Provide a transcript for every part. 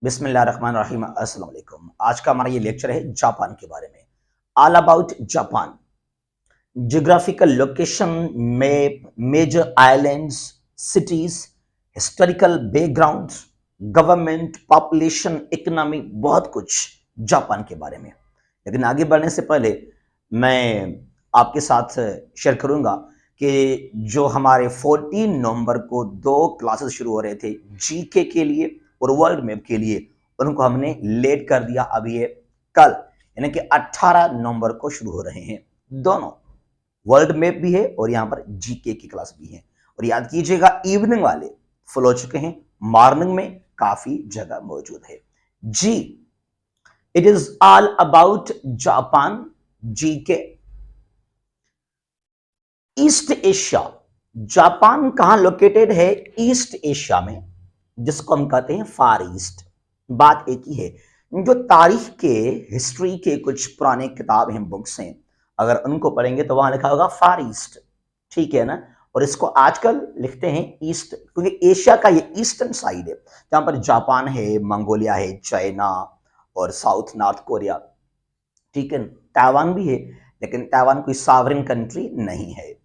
बिस्मिल्लाहिर्रहमानिर्रहीम अस्सलाम वालेकुम। आज का हमारा ये लेक्चर है जापान के बारे में। All about Japan. Geographical location, map, major islands, cities, historical background, government, population, economy, बहुत कुछ जापान के बारे में। लेकिन आगे बढ़ने से पहले मैं आपके साथ शेयर करूंगा कि जो हमारे 14 नवंबर को 2 क्लासेस शुरू हो रहे थे जीके के लिए और वर्ल्ड मैप के लिए, उनको हमने लेट कर दिया। अब ये कल यानी कि 18 नवंबर को शुरू हो रहे हैं। दोनों वर्ल्ड मैप भी है और यहां पर जीके की क्लास भी है। और याद कीजिएगा इवनिंग वाले फुल हो चुके हैं, मॉर्निंग में काफी जगह मौजूद है। जी, it is all about Japan GK. East Asia, Japan कहां लोकेटेड है? ईस्ट एशिया में, जिसको हम कहते हैं फार ईस्ट। बात एक ही है, जो तारीख के, हिस्ट्री के कुछ पुराने किताब हैं, बुक्स हैं, अगर उनको पढ़ेंगे तो वहां लिखा होगा फार ईस्ट, ठीक है ना। और इसको आजकल लिखते हैं ईस्ट, क्योंकि एशिया का ये ईस्टर्न साइड है, जहां पर जापान है, मंगोलिया है, चाइना और साउथ नॉर्थ कोरिया, ठीक है। ताइवान भी है, लेकिन ताइवान कोई सॉवरेन कंट्री नहीं है।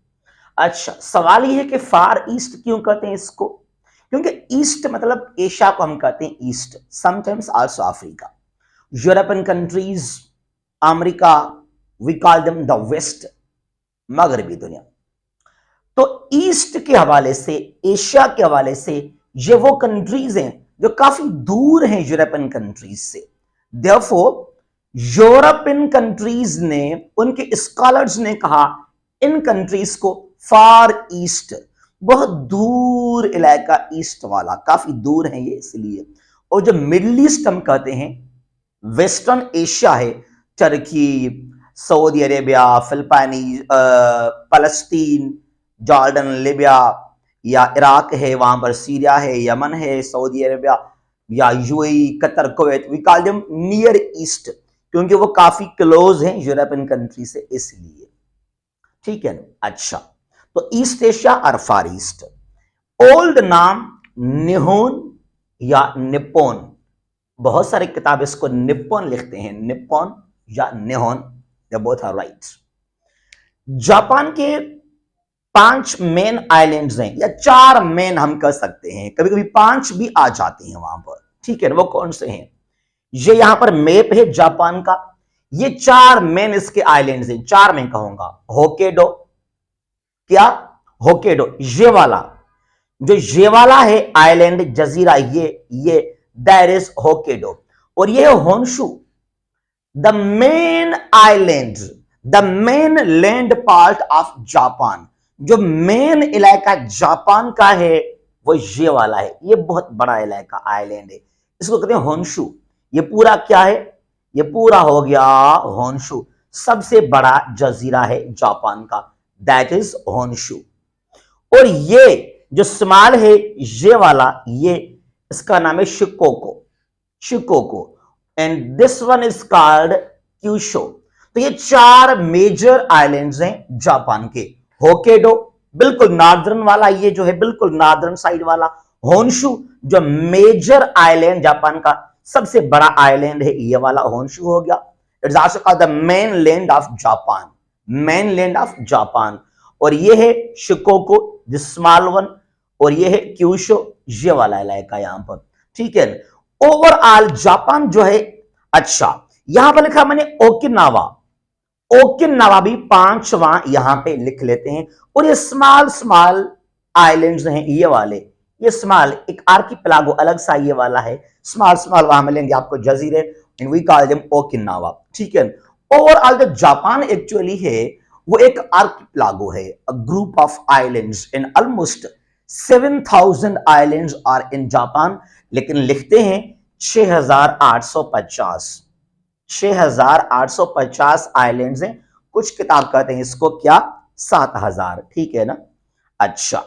अच्छा, सवाल यह है कि फार ईस्ट क्यों कहते हैं इसको? क्योंकि ईस्ट मतलब एशिया को हम कहते हैं East, sometimes also Africa, European countries, America, we call them the West, मगरबी दुनिया। तो ईस्ट के हवाले से, एशिया के हवाले से, ये वो कंट्रीज हैं जो काफी दूर हैं यूरोपियन कंट्रीज से। देयरफॉर यूरोपियन कंट्रीज ने, उनके स्कॉलर्स ने कहा इन कंट्रीज को फार ईस्ट, बहुत दूर इलाका, ईस्ट वाला, काफी दूर है ये इसलिए। और जो मिडिल ईस्ट हम कहते हैं, वेस्टर्न एशिया है, टर्की, सऊदी अरेबिया, फिलिपाइनीज, फलस्तीन, जॉर्डन, लीबिया या इराक है, वहां पर सीरिया है, यमन है, सऊदी अरेबिया या UAE, Qatar, Kuwait, we call them Near East, क्योंकि वो काफी क्लोज हैं यूरोपियन कंट्री से, इसलिए, ठीक है। अच्छा, तो ईस्ट एशिया और फार ईस्ट। ओल्ड नाम निहोन या निप्पॉन, बहुत सारे किताब इसको निप्पॉन लिखते हैं, निप्पॉन या Nihon, they both are right. Japan के 5 मेन आइलैंड्स हैं, या 4 मेन हम कह सकते हैं, कभी कभी 5 भी आ जाते हैं वहां पर, ठीक है। वो कौन से हैं? ये यहां पर मैप है जापान का, ये 4 मेन इसके आइलैंड्स हैं, 4 मैं कहूंगा। होकेडो, क्या? होकेडो, ये वाला, जो ये वाला है आइलैंड, जजीरा, ये दैट इज होकेडो। और ये Honshu, the main island, the main land part of Japan, जो मेन इलाका जापान का है वो ये वाला है। ये बहुत बड़ा इलाका, आइलैंड है, इसको कहते हैं होन्शु। ये पूरा क्या है? ये पूरा हो गया होन्शु, सबसे बड़ा जजीरा है जापान का, दैट इज होन्शु। और ये जो स्मॉल है, ये वाला, ये इसका नाम है Shikoku, Shikoku, and this one is called Kyushu. तो ये 4 मेजर आइलैंड्स हैं जापान के। होकेडो बिल्कुल नॉर्दर्न वाला, ये जो है बिल्कुल नॉर्दर्न साइड वाला। होन्शु जो मेजर आइलैंड, जापान का सबसे बड़ा आइलैंड है, ये वाला होन्शु हो गया। It's also called the main land of Japan, main land of Japan. और ये है शिकोको, द स्मॉल वन, और ये है क्यूशो, ये वाला इलाका यहां पर, ठीक है। ओवरऑल जापान जो है, अच्छा यहां पर लिखा मैंने ओकिनावा, ओकिनावा भी 5वां यहां पे लिख लेते हैं। और ये स्मॉल स्मॉल आइलैंड्स हैं, ये वाले, ये स्मॉल, एक आर्किपेलागो अलग सा ये वाला है, स्मॉल स्मॉल वहां मिलेंगे आपको जजीरे, and we call them Okinawa, ठीक है। ओवरऑल जो जापान एक्चुअली है वो एक आर्किपेलागो है, a group of islands, in almost 7000 islands are in Japan, लेकिन लिखते हैं 6850, 6850 आइलैंड्स हैं। कुछ किताब कहते हैं इसको क्या, 7000, ठीक है ना। अच्छा,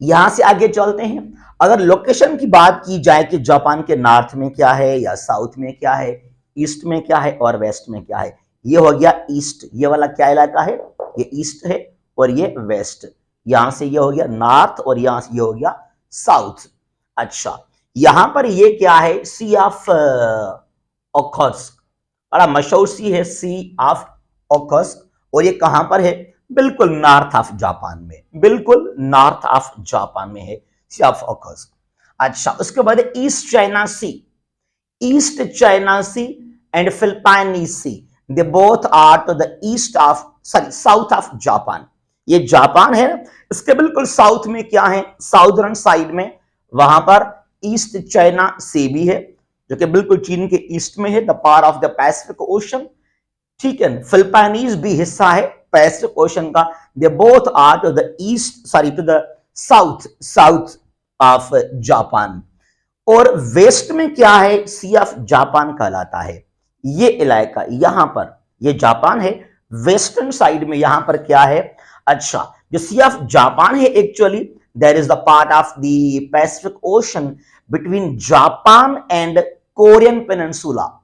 यहां से आगे चलते हैं। अगर लोकेशन की बात की जाए कि जापान के नॉर्थ में क्या है, या साउथ में क्या है, ईस्ट में क्या है, और वेस्ट में क्या है, ये हो गया ईस्ट, ये वाला क्या इलाका है, ये ईस्ट है, और ये वेस्ट, यहां से ये हो गया नॉर्थ, और यहां से ये हो गया साउथ। अच्छा, यहां पर ये क्या है, सी ऑफ ओखोत्स्क, बड़ा मशहूर सी है सी ऑफ ओखोत्स्क, और ये कहां पर है, बिल्कुल नॉर्थ ऑफ जापान में, बिल्कुल नॉर्थ ऑफ जापान में है सी ऑफ ओखोत्स्क। अच्छा, उसके बाद East China Sea, East China Sea and Philippines Sea, they both are to the East of, sorry South of Japan. ये जापान है, इसके बिल्कुल साउथ में क्या है, साउदर्न साइड में, वहां पर ईस्ट चाइना सी भी है, जो कि बिल्कुल चीन के ईस्ट में है, the part of the Pacific ocean. ठीक है, फिलिपाइनीज भी हिस्सा है पैसिफिक ओशन का। They both are to the east, sorry to the south, south of Japan. और वेस्ट में क्या है, सी ऑफ जापान कहलाता है ये इलाका। यहां पर ये जापान है, वेस्टर्न साइड में यहां पर क्या है, अच्छा जो सी ऑफ जापान है actually that is the part of the Pacific ocean between Japan and Korean peninsula.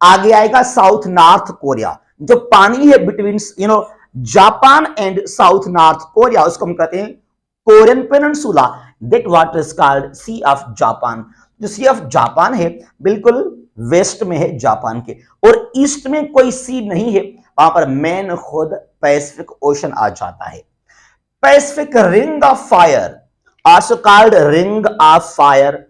आगे आएगा साउथ नॉर्थ कोरिया, जो पानी है between Japan and south north Korea, उसको हम कहते हैं Korean peninsula, that what is called sea of Japan. जो सी ऑफ जापान है बिल्कुल वेस्ट में है जापान के, और ईस्ट में कोई सी नहीं है, वहां पर मेन खुद पैसिफिक ओशन आ जाता है। Pacific ring of fire, also called ring of fire,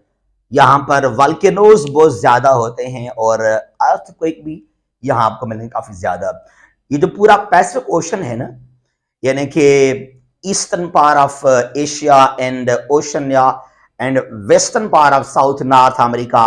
यहां पर वॉल्केनोज बहुत ज्यादा होते हैं और अर्थक्वेक भी यहां आपको मिलेंगे काफी ज्यादा। ये जो पूरा पैसिफिक ओशन है ना, यानी कि eastern part of Asia and Oceania and western part of south north America,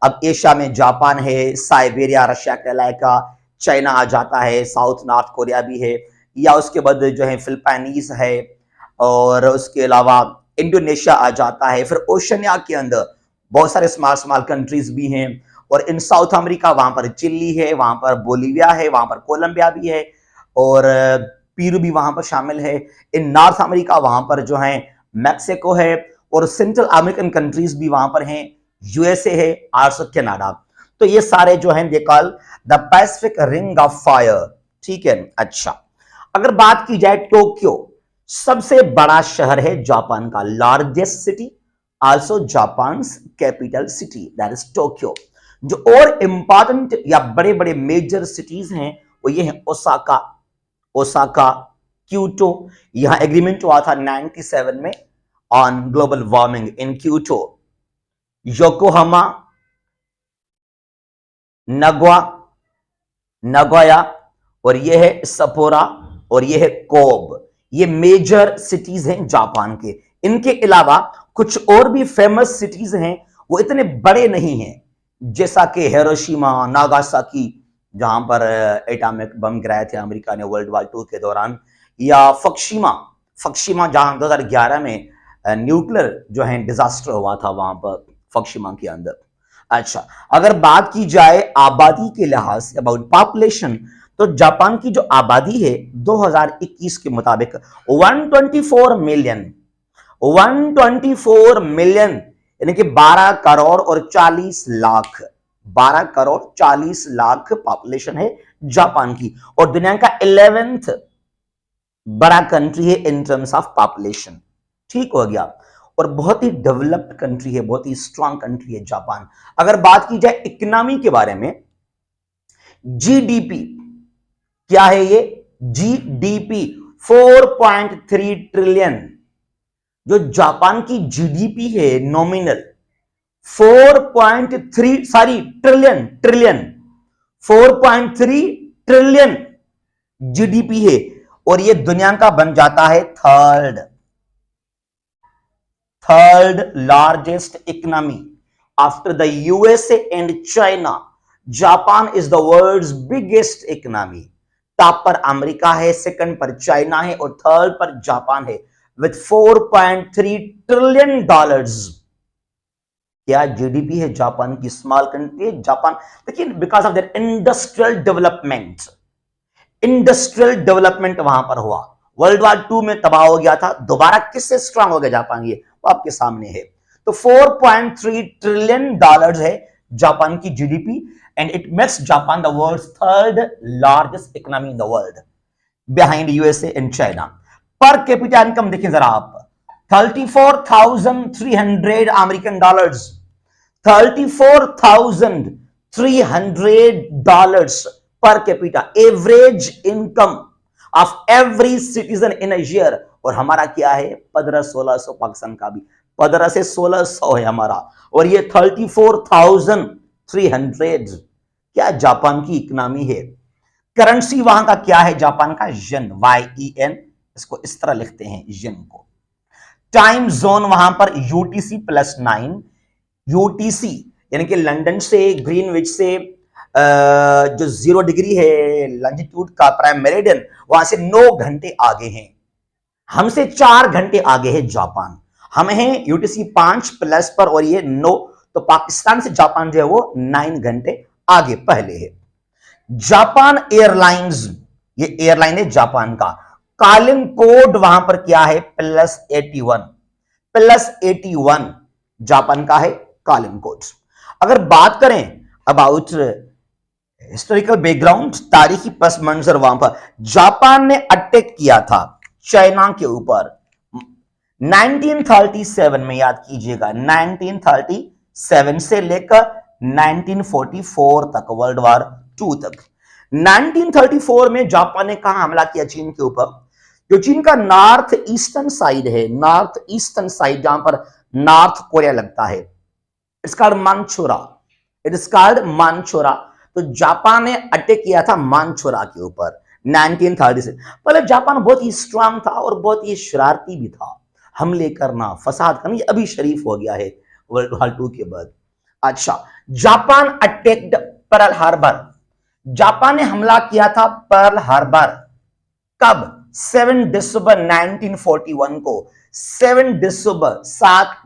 अब एशिया में जापान है, साइबेरिया रशिया का इलाका, चाइना आ जाता है, साउथ नॉर्थ कोरिया भी है, या उसके बाद जो है फिलिपाइनीज है, और उसके अलावा इंडोनेशिया आ जाता है। फिर ओशनिया के अंदर बहुत सारे स्मॉल स्मॉल कंट्रीज भी हैं, और इन साउथ अमेरिका वहां पर चिली है, वहां पर बोलिविया है, वहां पर कोलंबिया भी है, और पीरू भी वहां पर शामिल है। इन नॉर्थ अमेरिका वहां पर जो है मैक्सिको है, और सेंट्रल अमेरिकन कंट्रीज भी वहां पर हैं, यूएसए है, आल्सो कनाडा। तो ये सारे जो हैं they call the Pacific ring of fire. ठीक है, अच्छा अगर बात की जाए टोक्यो, सबसे बड़ा शहर है जापान का, largest city, also Japan capital city that is Tokyo. जो और इंपॉर्टेंट या बड़े बड़े मेजर सिटीज हैं वो ये हैं ओसाका, ओसाका, क्यूटो, यहां एग्रीमेंट हुआ था 97 में on global warming in Quito, Yokohama, Nagoya, और ये है सपोरा, और ये है कोब। ये मेजर सिटीज हैं जापान के। इनके अलावा कुछ और भी फेमस सिटीज हैं, वो इतने बड़े नहीं हैं, जैसा कि हिरोशिमा, नागासाकी, जहां पर एटॉमिक बम गिराए थे अमेरिका ने वर्ल्ड वॉर 2 के दौरान, या फकुशिमा जहां 2011 में न्यूक्लियर जो है डिजास्टर हुआ था वहां पर फकुशिमा के अंदर। अच्छा, अगर बात की जाए आबादी के लिहाज से, अबाउट पॉपुलेशन, तो जापान की जो आबादी है 2021 के मुताबिक 124 मिलियन, यानी कि 12 करोड़ और 40 लाख, 12 करोड़ 40 लाख पॉपुलेशन है जापान की, और दुनिया का 11th बड़ा कंट्री है इन टर्म्स ऑफ पॉपुलेशन। ठीक हो गया, और बहुत ही डेवलप्ड कंट्री है, बहुत ही स्ट्रांग कंट्री है जापान। अगर बात की जाए इकोनॉमी के बारे में, जीडीपी क्या है, ये जीडीपी 4.3 ट्रिलियन, जो जापान की जीडीपी है नॉमिनल 4.3 ट्रिलियन जीडीपी है, और ये दुनिया का बन जाता है third largest economy after the USA and China. Japan is the world's biggest economy. Top पर अमेरिका है, सेकंड पर चाइना है, और थर्ड पर जापान है विथ 4.3 ट्रिलियन डॉलर्स। क्या जीडीपी है जापान की, स्मॉल कंट्री है जापान, लेकिन because of their industrial development वहां पर हुआ। वर्ल्ड वॉर 2 में तबाह हो गया था, दोबारा किससे स्ट्रांग हो गया जापान, ये वो आपके सामने है। तो 4.3 ट्रिलियन डॉलर्स है जापान की GDP, and it makes Japan the world's third largest economy in the world, behind USA and China. Per capita income देखें जरा आप, 34,300 American dollars $34,300 per capita average income of every citizen in a year. और हमारा क्या है 1500-1600, पाकिस्तान का भी 15 से 1600 है हमारा, और ये 34,300 क्या जापान की इकोनॉमी है। करेंसी वहां का क्या है जापान का, येन, YEN, इसको इस तरह लिखते हैं येन को। टाइम जोन वहां पर UTC +9, UTC यानी कि लंदन से, ग्रीनविच से जो 0 डिग्री है लॉन्जिट्यूड का प्राइम मेरिडियन, वहां से 9 घंटे आगे हैं। हमसे 4 घंटे आगे है जापान। हम हैं UTC 5 प्लस पर और ये 9, तो पाकिस्तान से जापान जो है वो 9 घंटे आगे पहले है। जापान एयरलाइंस, ये एयरलाइन है जापान का, कॉलिंग कोड वहां पर क्या है +81 जापान का है कॉलिंग कोड। अगर बात करें अबाउट हिस्टोरिकल बैकग्राउंड, तारीखी पस मंजर, वहां पर जापान ने अटैक किया था चाइना के ऊपर 1937 में, याद कीजिएगा 1937 से लेकर 1944 तक, वर्ल्ड वॉर 2 तक। 1934 में जापान ने कहां हमला किया चीन के ऊपर, जो चीन का नॉर्थ ईस्टर्न साइड है, नॉर्थ ईस्टर्न साइड जहां पर नॉर्थ कोरिया लगता है, it's called Manchuria, it is called Manchuria. तो जापान ने अटैक किया था मानचुरा के ऊपर 1930 से। पहले जापान बहुत ही स्ट्रांग था और बहुत ही शरारती भी था, हमले करना, फसाद करना, ये अभी शरीफ हो गया है वर्ल्ड वॉर 2 के बाद। अच्छा, Japan attacked Pearl Harbor, Japan ने हमला किया था पर्ल हार्बर, कब 7 दिसंबर 1941 को, 7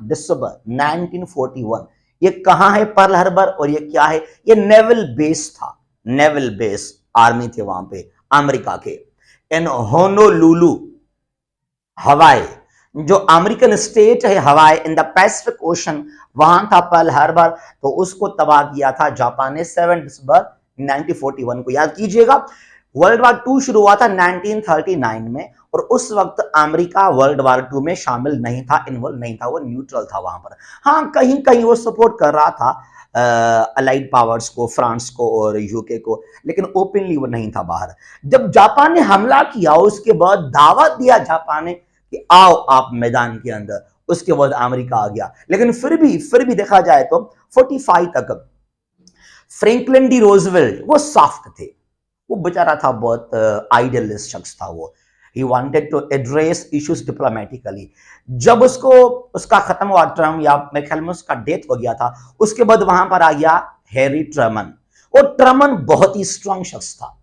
दिसंबर 1941। ये कहां है पर्ल हार्बर और ये क्या है, ये नेवल बेस था, नेवल बेस, आर्मी थे वहां पे अमेरिका के, इन होनोलुलु हवाई, जो अमेरिकन स्टेट है हवाई इन द पैसिफिक ओशन, वहां था पर्ल हार्बर। तो उसको तबाह किया था जापान ने 7 दिसंबर 1941 को, याद कीजिएगा। वर्ल्ड वॉर 2 शुरू हुआ था 1939 में, और उस वक्त अमेरिका वर्ल्ड वॉर 2 में शामिल नहीं था, इन्वॉल्व नहीं था, वो न्यूट्रल था वहां पर। हाँ, कहीं कहीं वो सपोर्ट कर रहा था अलाइड पावर्स को, फ्रांस को और यूके को, लेकिन ओपनली वो नहीं था बाहर। जब जापान ने हमला किया उसके बाद दावत दिया जापान ने कि आओ आप मैदान के अंदर, उसके बाद अमेरिका आ गया। लेकिन फिर भी देखा जाए तो 45 तक फ्रैंकलिन डी रोजवेल्ट वो सॉफ्ट थे, वो बेचारा था, बहुत आइडियलिस्ट शख्स था वो। He wanted to address issues diplomatically. जब उसका खत्म हुआ टर्म, या मेरे ख्याल में उसका डेथ हो गया था, उसके बाद वहां पर आ गया हैरी ट्रूमन। वो ट्रूमन बहुत ही स्ट्रांग शख्स था,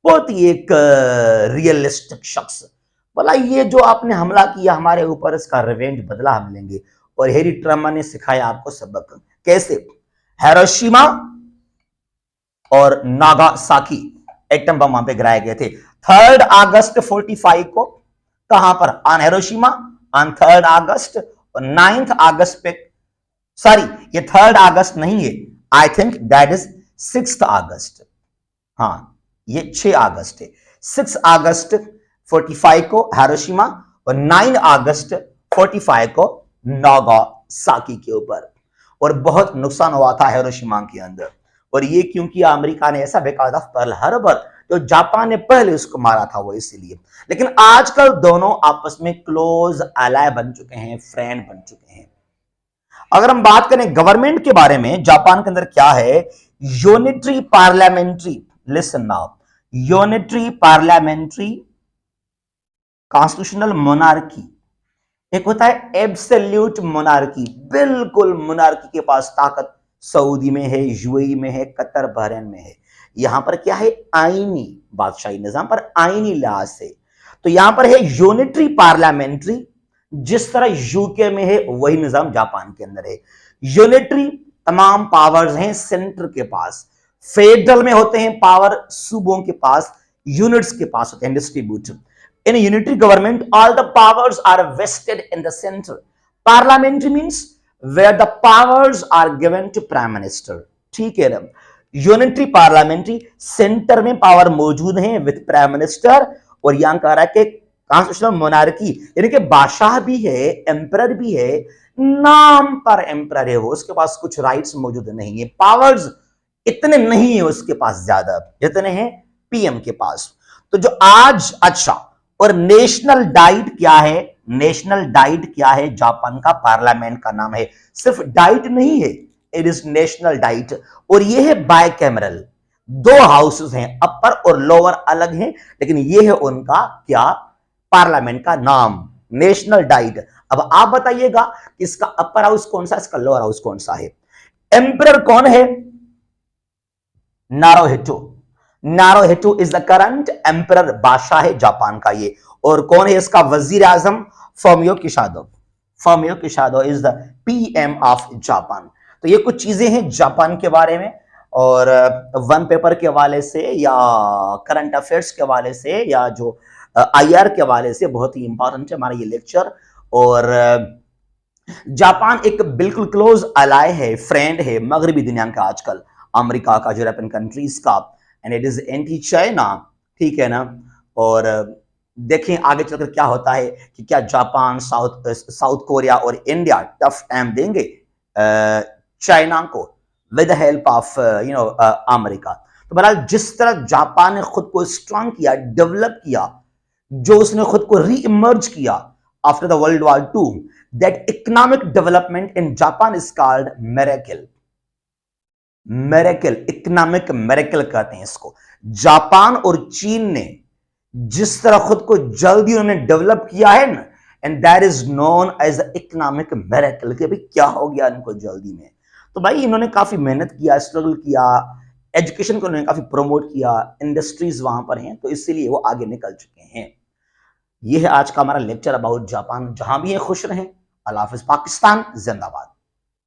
बहुत ही एक रियलिस्टिक शख्स। बोला ये जो आपने हमला किया हमारे ऊपर, इसका रिवेंज बदला हम लेंगे। और हैरी ट्रूमन ने सिखाया आपको सबक, कैसे हिरोशिमा और नागासाकी एटम बम वहां पे गिराए गए थे 3 अगस्त 45 को। कहां पर, ऑन हिरोशिमा ऑन 3 अगस्त, और 9 अगस्त पे, सॉरी ये 3 अगस्त नहीं है, आई थिंक दैट इज 6 अगस्त, हाँ ये 6 अगस्त है। 6 अगस्त 45 को हिरोशिमा और 9 अगस्त 45 को नागासाकी के ऊपर। और बहुत नुकसान हुआ था हिरोशिमा के अंदर, और ये क्योंकि अमेरिका ने ऐसा बेकार था पर्ल हार्बर, जो जापान ने पहले उसको मारा था, वो इसीलिए। लेकिन आजकल दोनों आपस में क्लोज अलाय बन चुके हैं, फ्रेंड बन चुके हैं। अगर हम बात करें गवर्नमेंट के बारे में, जापान के अंदर क्या है, unitary parliamentary, listen now, unitary parliamentary constitutional monarchy, एक होता है एब्सोल्यूट मोनार्की, बिल्कुल मोनार्की के पास ताकत सऊदी में है, यूएई में है, कतर, बहरीन में है। यहां पर क्या है, आईनी बादशाही निजाम पर आईनी लिहाज से। तो यहां पर है यूनिटरी पार्लियामेंट्री, जिस तरह यूके में है वही निजाम जापान के अंदर है। यूनिटरी तमाम पावर्स हैं सेंटर के पास, फेडरल में होते हैं पावर सूबों के पास, यूनिट्स के पास होते हैं distributed. In a unitary government, all the powers are vested in the center. Parliamentary means where the powers are given to prime minister. ठीक है ना, यूनिटरी पार्लियामेंट्री सेंटर में पावर मौजूद है विद प्राइम मिनिस्टर, और यहां कह रहा है कि कॉन्स्टिट्यूशनल मोनार्की यानी कि बादशाह भी है, एम्परर भी है, नाम पर एम्परर है वो, उसके पास कुछ राइट्स मौजूद नहीं है, पावर्स इतने नहीं है उसके पास ज्यादा जितने हैं पीएम के पास। तो जो आज अच्छा, और नेशनल डाइट क्या है? नेशनल डाइट क्या है? जापान का पार्लियामेंट का नाम है, सिर्फ डाइट नहीं है, इट इज नेशनल डाइट। और ये है बायकैमरल, दो हाउसेस हैं, अपर और लोअर अलग हैं, लेकिन ये है उनका क्या? पार्लियामेंट का नाम, नेशनल डाइट। अब आप बताइएगा कि इसका अपर हाउस कौन सा, इसका लोअर हाउस कौन सा है? एम्परर कौन है? Naruhito. Naruhito is the current emperor, बादशाह है जापान का ये। और कौन है इसका वजीर आजम? Fumio Kishida. Fumio Kishida is the PM of Japan. तो ये कुछ चीजें हैं जापान के बारे में, और वन पेपर के हवाले से या करंट अफेयर्स के हवाले से या जो आईआर के हवाले से बहुत ही इंपॉर्टेंट है हमारा ये लेक्चर। और जापान एक बिल्कुल क्लोज अलाय है, फ्रेंड है मगरबी दुनिया का आजकल, अमेरिका का, यूरोपियन कंट्रीज का, and it is anti China, ठीक है ना। और देखें आगे चलकर क्या होता है कि क्या जापान, साउथ कोरिया और इंडिया टफ टाइम देंगे चाइना को विद हेल्प ऑफ अमेरिका। तो बहरहाल जिस तरह जापान ने खुद को स्ट्रांग किया, डेवलप किया, जो उसने खुद को री इमर्ज किया after the world war two, that economic development in Japan is called miracle. Miracle, economic miracle कहते हैं इसको। जापान और चीन ने जिस तरह खुद को जल्दी उन्होंने डेवलप किया है ना, and that is known as economic miracle, कि भाई क्या हो गया इनको जल्दी में। तो भाई इन्होंने काफी मेहनत किया, स्ट्रगल किया, एजुकेशन को उन्होंने काफी प्रमोट किया, इंडस्ट्रीज वहां पर हैं, तो इसीलिए वो आगे निकल चुके हैं। ये है आज का हमारा लेक्चर अबाउट जापान। जहां भी है खुश रहें। अल्लाह हाफिज। पाकिस्तान जिंदाबाद।